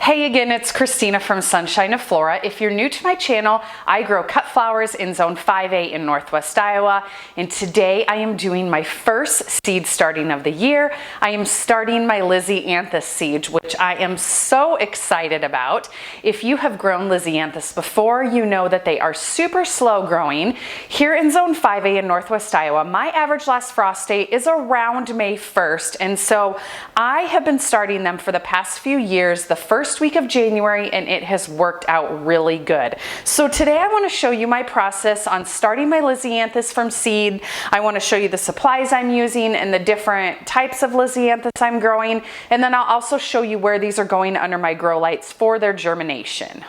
Hey again, it's Christina from Sunshine of Flora. If you're new to my channel, I grow cut flowers in Zone 5A in Northwest Iowa, and today I am doing my first seed starting of the year. I am starting my Lisianthus seeds, which I am so excited about. If you have grown Lisianthus before, you know that they are super slow growing. Here in Zone 5A in Northwest Iowa, my average last frost date is around May 1st, and so I have been starting them for the past few years, the first week of January, and it has worked out really good. So today I want to show you my process on starting my Lisianthus from seed. I want to show you the supplies I'm using and the different types of Lisianthus I'm growing, and then I'll also show you where these are going under my grow lights for their germination.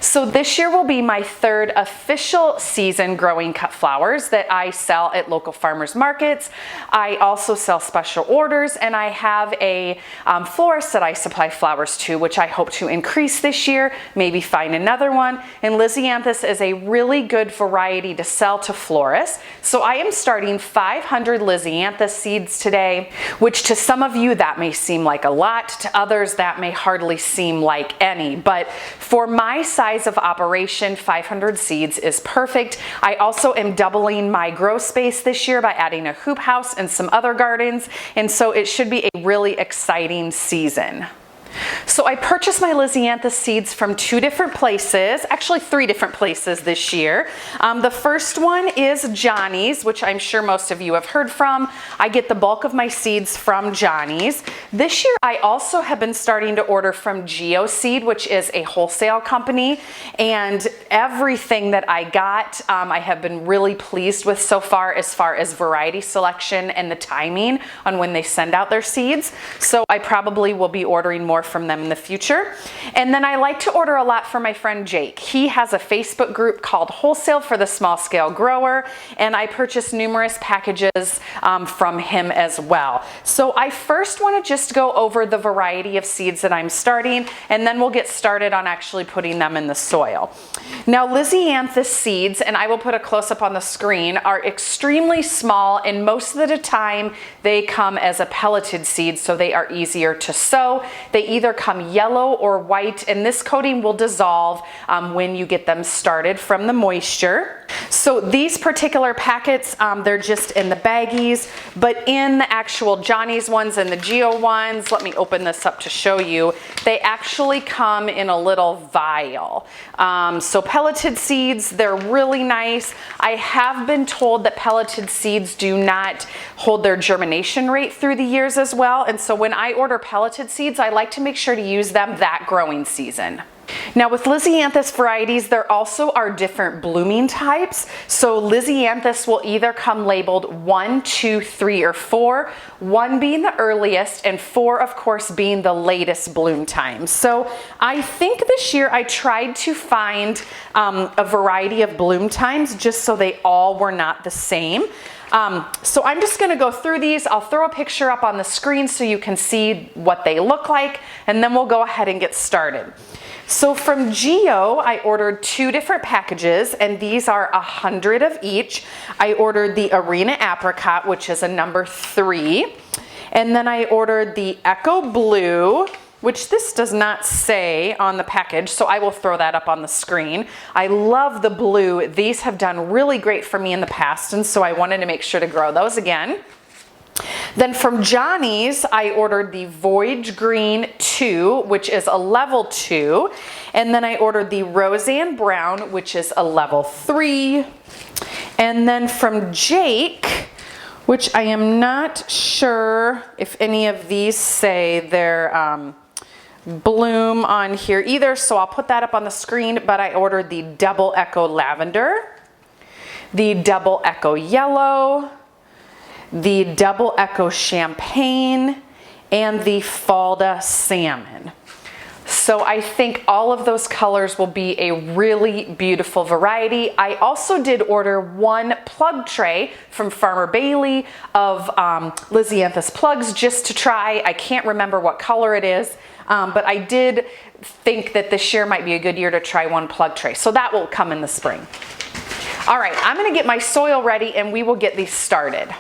So this year will be my third official season growing cut flowers that I sell at local farmers markets. I also sell special orders, and I have a florist that I supply flowers to, which I hope to increase this year, maybe find another one. And Lisianthus is a really good variety to sell to florists. So I am starting 500 Lisianthus seeds today, which to some of you that may seem like a lot, to others that may hardly seem like any, but for my size of operation, 500 seeds is perfect. I also am doubling my grow space this year by adding a hoop house and some other gardens, and so it should be a really exciting season. So I purchased my Lisianthus seeds from two different places, actually three different places this year. The first one is Johnny's, which I'm sure most of you have heard from. I get the bulk of my seeds from Johnny's. This year I also have been starting to order from Seed, which is a wholesale company, and everything that I got I have been really pleased with so far as variety selection and the timing on when they send out their seeds. So I probably will be ordering more from them in the future. And then I like to order a lot from my friend Jake. He has a Facebook group called Wholesale for the Small Scale Grower, and I purchased numerous packages from him as well. So I first want to just go over the variety of seeds that I'm starting, and then we'll get started on actually putting them in the soil. Now Lisianthus seeds, and I will put a close-up on the screen, are extremely small, and most of the time they come as a pelleted seed, so they are easier to sow. They either come yellow or white, and this coating will dissolve when you get them started from the moisture. So these particular packets, they're just in the baggies, but in the actual Johnny's ones and the Geo ones, let me open this up to show you, they actually come in a little vial. So pelleted seeds, they're really nice. I have been told that pelleted seeds do not hold their germination rate through the years as well, and so when I order pelleted seeds, I like to make sure to use them that growing season. Now with Lisianthus varieties, there also are different blooming types. So Lisianthus will either come labeled 1, 2, 3, or 4, 1 being the earliest and 4 of course being the latest bloom time. So I think this year I tried to find a variety of bloom times just so they all were not the same. So I'm just going to go through these. I'll throw a picture up on the screen so you can see what they look like, and then we'll go ahead and get started. So from Geo, I ordered two different packages, and these are 100 of each. I ordered the Arena Apricot, which is a number 3, and then I ordered the Echo Blue, which this does not say on the package, so I will throw that up on the screen. I love the blue. These have done really great for me in the past, and so I wanted to make sure to grow those again. Then from Johnny's, I ordered the Voyage Green 2, which is a level 2. And then I ordered the Roseanne Brown, which is a level 3. And then from Jake, which I am not sure if any of these say their bloom on here either, so I'll put that up on the screen, but I ordered the Double Echo Lavender, the Double Echo Yellow, the Double Echo Champagne, and the Falda Salmon. So I think all of those colors will be a really beautiful variety. I also did order one plug tray from Farmer Bailey of Lisianthus plugs just to try. I can't remember what color it is, but I did think that this year might be a good year to try one plug tray. So that will come in the spring. All right, I'm gonna get my soil ready and we will get these started.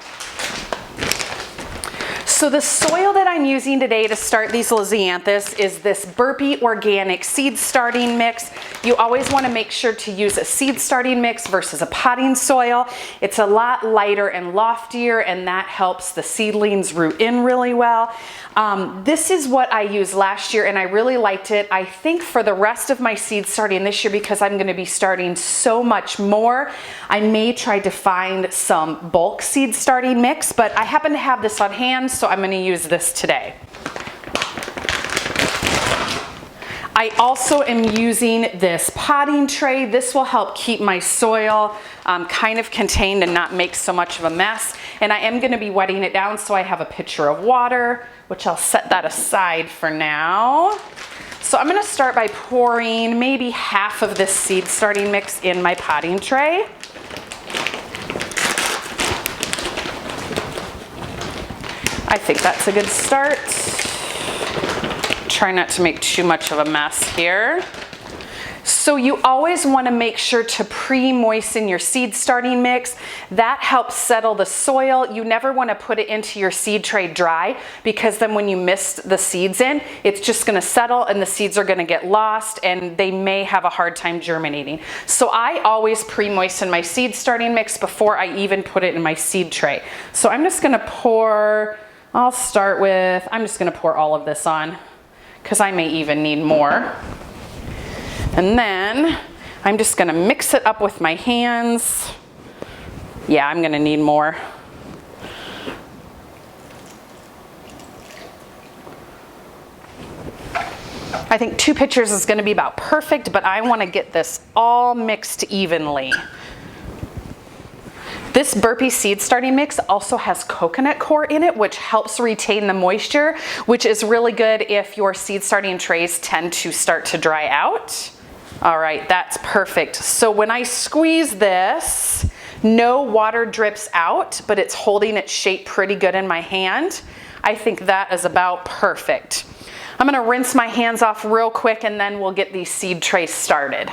So the soil that I'm using today to start these Lisianthus is this Burpee Organic seed starting mix. You always want to make sure to use a seed starting mix versus a potting soil. It's a lot lighter and loftier, and that helps the seedlings root in really well. This is what I used last year, and I really liked it. I think for the rest of my seed starting this year, because I'm going to be starting so much more, I may try to find some bulk seed starting mix, but I happen to have this on hand, so I'm going to use this today. I also am using this potting tray. This will help keep my soil kind of contained and not make so much of a mess. And I am going to be wetting it down, so I have a pitcher of water, which I'll set that aside for now. So I'm going to start by pouring maybe half of this seed starting mix in my potting tray. I think that's a good start. Try not to make too much of a mess here. So you always want to make sure to pre-moisten your seed starting mix. That helps settle the soil. You never want to put it into your seed tray dry, because then when you mist the seeds in, it's just going to settle and the seeds are going to get lost and they may have a hard time germinating. So I always pre-moisten my seed starting mix before I even put it in my seed tray. So I'm just going to pour, I'm just going to pour all of this on, because I may even need more. And then I'm just going to mix it up with my hands. Yeah, I'm going to need more. I think 2 pitchers is going to be about perfect, but I want to get this all mixed evenly. This Burpee seed starting mix also has coconut coir in it, which helps retain the moisture, which is really good if your seed starting trays tend to start to dry out. All right, that's perfect. So when I squeeze this, no water drips out, but it's holding its shape pretty good in my hand. I think that is about perfect. I'm going to rinse my hands off real quick, and then we'll get these seed trays started.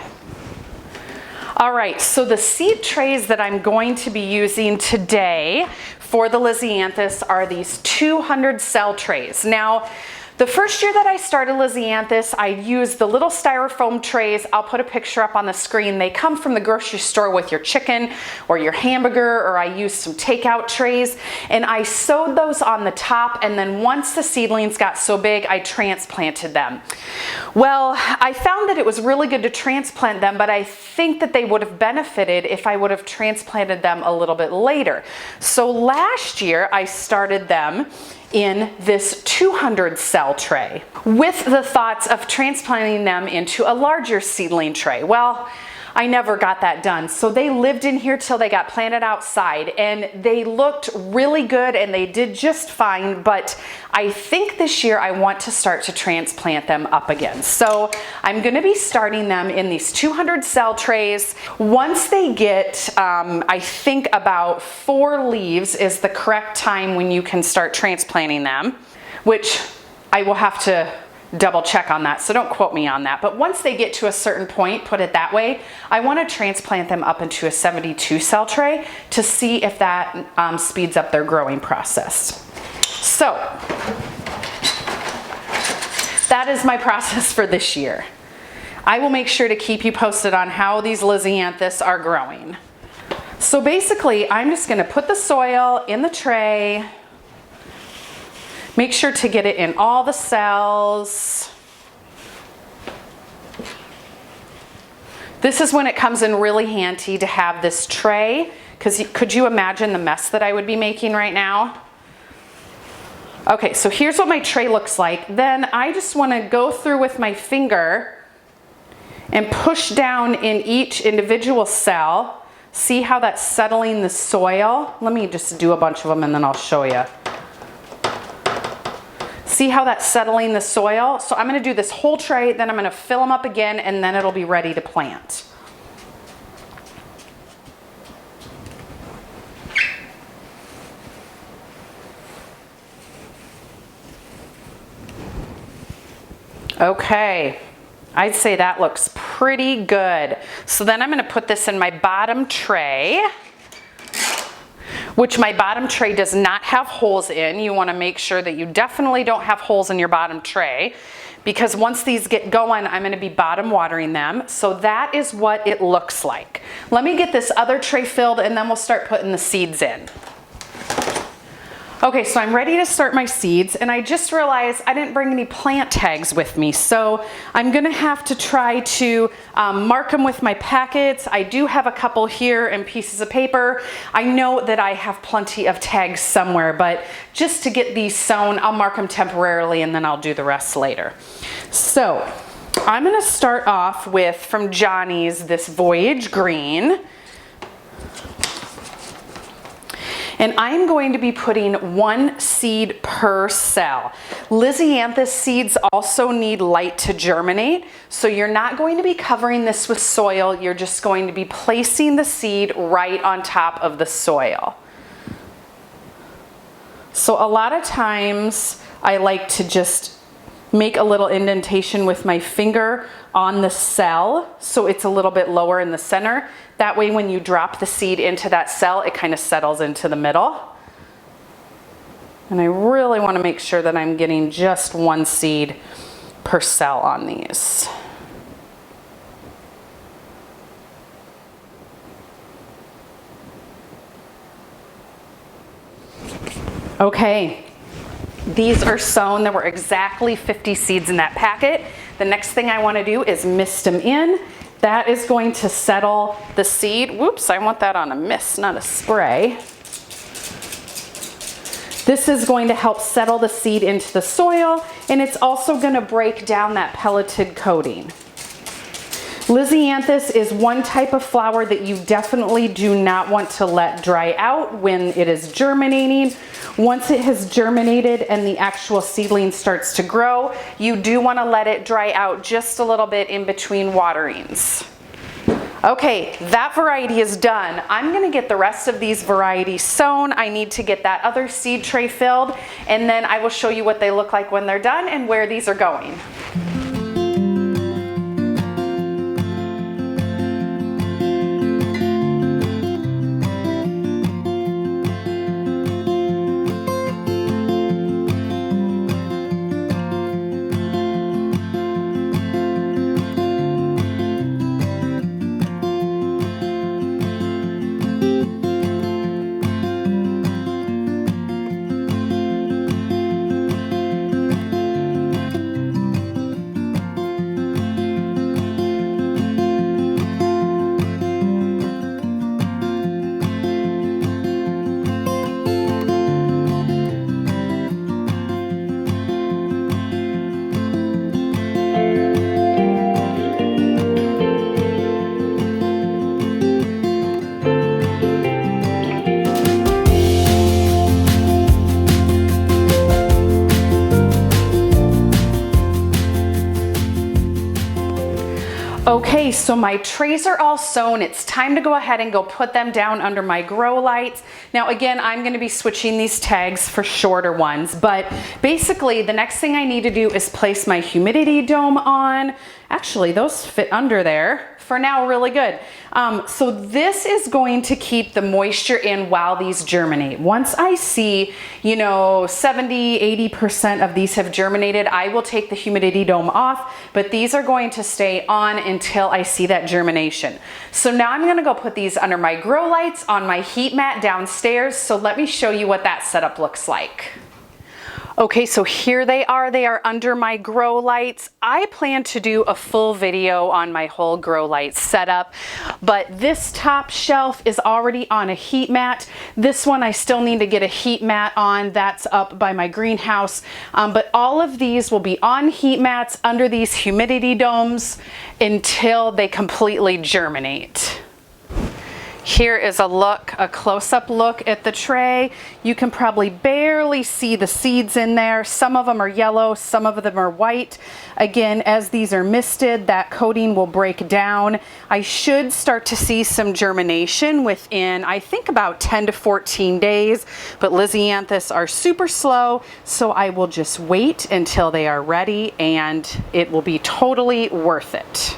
All right, so the seed trays that I'm going to be using today for the Lisianthus are these 200 cell trays. Now, the first year that I started Lisianthus, I used the little styrofoam trays. I'll put a picture up on the screen. They come from the grocery store with your chicken or your hamburger, or I used some takeout trays, and I sewed those on the top, and then once the seedlings got so big, I transplanted them. Well, I found that it was really good to transplant them, but I think that they would have benefited if I would have transplanted them a little bit later. So last year, I started them in this 200 cell tray with the thoughts of transplanting them into a larger seedling tray. Well, I never got that done. So they lived in here till they got planted outside, and they looked really good and they did just fine, but I think this year I want to start to transplant them up again. So I'm going to be starting them in these 200 cell trays. Once they get, I think about 4 leaves is the correct time when you can start transplanting them, which I will have to double check on that, so don't quote me on that. But once they get to a certain point, put it that way, I want to transplant them up into a 72 cell tray to see if that speeds up their growing process. So that is my process for this year. I will make sure to keep you posted on how these Lisianthus are growing. So basically, I'm just going to put the soil in the tray. Make sure to get it in all the cells. This is when it comes in really handy to have this tray, because could you imagine the mess that I would be making right now? Okay, so here's what my tray looks like. Then I just want to go through with my finger and push down in each individual cell. See how that's settling the soil? Let me just do a bunch of them and then I'll show you. See how that's settling the soil? So I'm going to do this whole tray, then I'm going to fill them up again, and then it'll be ready to plant. Okay, I'd say that looks pretty good. So then I'm going to put this in my bottom tray, which my bottom tray does not have holes in. You want to make sure that you definitely don't have holes in your bottom tray, because once these get going, I'm going to be bottom watering them. So that is what it looks like. Let me get this other tray filled and then we'll start putting the seeds in. Okay, so I'm ready to start my seeds, and I just realized I didn't bring any plant tags with me, so I'm gonna have to try to mark them with my packets. I do have a couple here and pieces of paper. I know that I have plenty of tags somewhere, but just to get these sown, I'll mark them temporarily and then I'll do the rest later. So I'm gonna start off with, from Johnny's, this Voyage Green. And I'm going to be putting 1 seed per cell. Lisianthus seeds also need light to germinate, so you're not going to be covering this with soil, you're just going to be placing the seed right on top of the soil. So a lot of times I like to just make a little indentation with my finger on the cell so it's a little bit lower in the center. That way when you drop the seed into that cell, it kind of settles into the middle. And I really want to make sure that I'm getting just 1 seed per cell on these. Okay. These are sown. There were exactly 50 seeds in that packet. The next thing I want to do is mist them in. That is going to settle the seed. Whoops, I want that on a mist, not a spray. This is going to help settle the seed into the soil, and it's also going to break down that pelleted coating. Lisianthus is one type of flower that you definitely do not want to let dry out when it is germinating. Once it has germinated and the actual seedling starts to grow, you do want to let it dry out just a little bit in between waterings. Okay, that variety is done. I'm going to get the rest of these varieties sown. I need to get that other seed tray filled, and then I will show you what they look like when they're done and where these are going. Okay, so my trays are all sown. It's time to go ahead and go put them down under my grow lights. Now again, I'm going to be switching these tags for shorter ones, but basically the next thing I need to do is place my humidity dome on. Actually, those fit under there for now really good. So this is going to keep the moisture in while these germinate. Once I see, 70, 80% of these have germinated, I will take the humidity dome off, but these are going to stay on until I see that germination. So now I'm gonna go put these under my grow lights on my heat mat downstairs. So let me show you what that setup looks like. Okay, so here they are under my grow lights. I plan to do a full video on my whole grow light setup, but this top shelf is already on a heat mat. This one I still need to get a heat mat on. That's up by my greenhouse, but all of these will be on heat mats under these humidity domes until they completely germinate. Here is a close-up look at the tray. You can probably barely see the seeds in there. Some of them are yellow, some of them are white. Again, as these are misted, that coating will break down. I should start to see some germination within, I think, about 10 to 14 days, but Lisianthus are super slow, so I will just wait until they are ready and it will be totally worth it.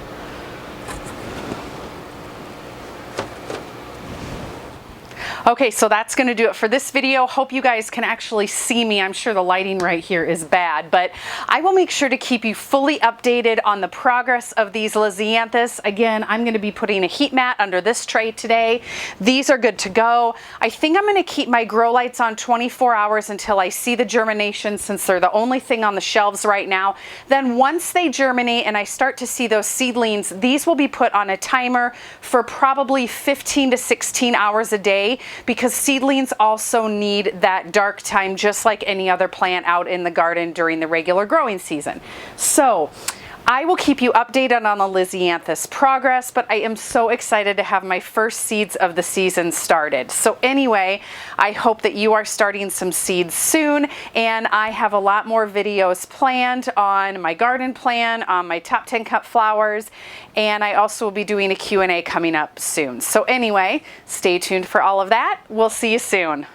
Okay, so that's going to do it for this video. Hope you guys can actually see me. I'm sure the lighting right here is bad, but I will make sure to keep you fully updated on the progress of these Lisianthus. Again, I'm going to be putting a heat mat under this tray today. These are good to go. I think I'm going to keep my grow lights on 24 hours until I see the germination, since they're the only thing on the shelves right now. Then once they germinate and I start to see those seedlings, these will be put on a timer for probably 15 to 16 hours a day, because seedlings also need that dark time just like any other plant out in the garden during the regular growing season. So I will keep you updated on the Lisianthus progress, but I am so excited to have my first seeds of the season started. So anyway, I hope that you are starting some seeds soon, and I have a lot more videos planned on my garden plan, on my top 10 cut flowers, and I also will be doing a Q&A coming up soon. So anyway, stay tuned for all of that. We'll see you soon.